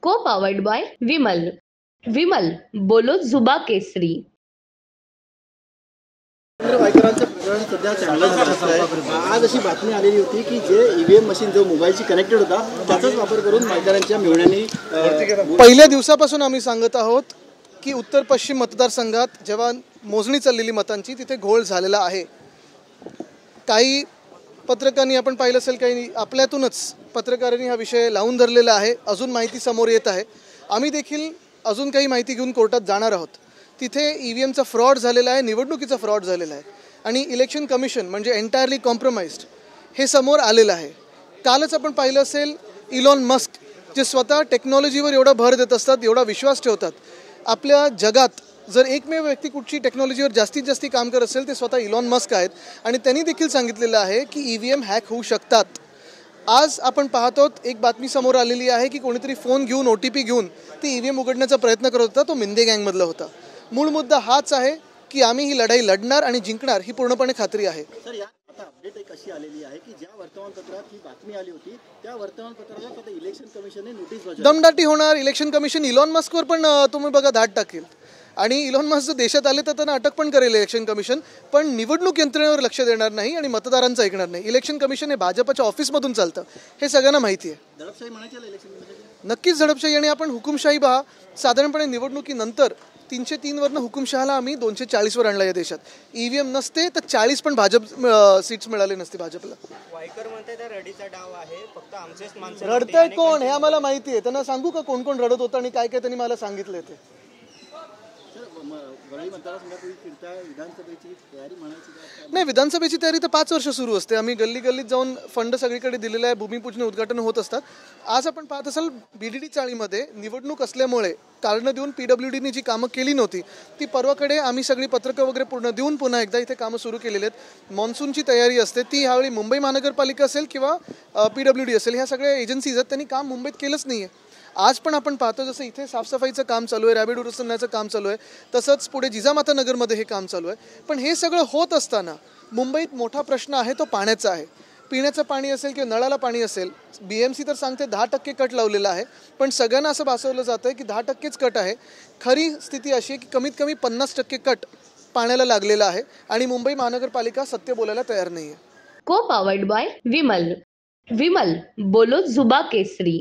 को powered by Vimal. Vimal बोलो जुबा केसरी. वायकरांचं प्रकरण सध्या चांगलं झालं आहे. आज अशी बातमी आलेली होती की जे ईव्हीएम मशीन जो मोबाईलशी कनेक्टेड होता त्याचाच वापर करून वायकरांच्या मेहुण्यांनी पहिल्या दिवसापासून आम्ही सांगत आहोत की उत्तर पश्चिम मतदारसंघात जेव्हा मोजणी चाललेली मतांची तिथे घोळ झालेला आहे. काही पत्रकारांनी आपण पाहिलं असेल, काही आपल्यातूनच पत्रकारांनी हा विषय लावून धरलेला आहे. अजून माहिती समोर येत आहे. आम्ही देखील अजून काही माहिती घेऊन कोर्टात जाणार आहोत. तिथे ईव्हीएमचा फ्रॉड झालेला आहे, निवडणुकीचा फ्रॉड झालेला आहे आणि इलेक्शन कमिशन म्हणजे एंटायरली कॉम्प्रोमाइज्ड हे समोर आलेलं आहे. कालच आपण पाहिलं असेल इलॉन मस्क जे स्वतः टेक्नॉलॉजीवर एवढा भर देत असतात, एवढा विश्वास ठेवतात. आपल्या जगात जर एकमेव व्यक्ती कुठची टेक्नॉलॉजीवर जास्तीत जास्त काम करत असेल ते स्वतः इलॉन मस्क आहेत आणि त्यांनी देखील सांगितलेलं आहे की ईव्हीएम हॅक होऊ शकतात. आज आपण पाहतो एक बातमी समोर आलेली आहे की कोणीतरी फोन घेऊन OTP घेऊन ती ईव्हीएम उघडण्याचा प्रयत्न करत होता. तो मिंदे गँगमधला होता. मूळ मुद्दा हाच आहे की आम्ही ही लढाई लढणार आणि जिंकणार ही पूर्णपणे खात्री आहे. सर, या आता अपडेट एक अशी आलेली आहे की ज्या वर्तमानपत्रात ही बातमी आली होती त्या वर्तमानपत्राला आता इलेक्शन कमिशनने नोटीस बजावली. दमदाटी होणार. इलेक्शन कमिशन इलॉन मस्कवर पण तुम्ही बघा धाड टाकेल आणि इलॉन मस्क जर देशात आले तर त्यांना अटक पण करेल इलेक्शन कमिशन. पण निवडणूक यंत्रणेवर लक्ष देणार नाही आणि मतदारांचं ऐकणार नाही. इलेक्शन कमिशन हे भाजपच्या ऑफिसमधून चालतं हे सगळ्यांना माहिती आहे. दडपशाही म्हणायची इलेक्शन कमिशन नक्कीच दडपशाही. आणि आपण हुकुमशाही पहा, साधारणपणे निवडणुकीनंतर 303 वरनं हुकुमशहाला आम्ही 240 वर आणला या देशात. ईव्हीएम नसते तर 40 पण भाजप सीट्स मिळाले नसते भाजपला. वायकर म्हणते तर रडीचा डाव आहे, फक्त आमचेच माणसं रडतंय कोण हे आम्हाला माहिती आहे. त्यांना सांगू का कोण कोण रडत होतं आणि काय काय त्यांनी मला सांगितलं ते. नाही, विधानसभेची तयारी तर 5 वर्ष सुरू असते. आम्ही गल्ली गल्लीत जाऊन फंड सगळीकडे दिलेला आहे. भूमिपूजन उद्घाटन होत असतात. आज आपण पाहत असाल BDD चाळीमध्ये निवडणूक असल्यामुळे कारणं देऊन PWDनी जी कामं केली नव्हती ती परवाकडे आम्ही सगळी पत्रकं वगैरे पूर्ण देऊन पुन्हा एकदा इथे कामं सुरू केलेली आहेत. मॉन्सूनची तयारी असते ती ह्यावेळी मुंबई महानगरपालिका असेल किंवा PWD असेल, ह्या सगळ्या एजन्सीज आहेत, त्यांनी काम मुंबईत केलंच नाही आहे. आज पण आपण पाहतो जसं इथे साफसफाईचं काम चालू आहे, रॅबिड उरसण्याचं काम चालू आहे, तसंच पुढे जिजामाता नगरमध्ये हे काम चालू आहे. पण हे सगळं होत असताना मुंबईत मोठा प्रश्न आहे तो पाण्याचा आहे. पिण्याचं पाणी असेल किंवा नळाला पाणी असेल, BMC तर सांगते 10% कट लावलेला आहे. पण सगळ्यांना असं भासवलं जातं आहे की 10%च कट आहे. खरी स्थिती अशी आहे की कमीत कमी 50% कट पाण्याला लागलेला आहे आणि मुंबई महानगरपालिका सत्य बोलायला तयार नाही आहे. को पावर्ड बाय विमल. विमल बोलो जुबा केसरी.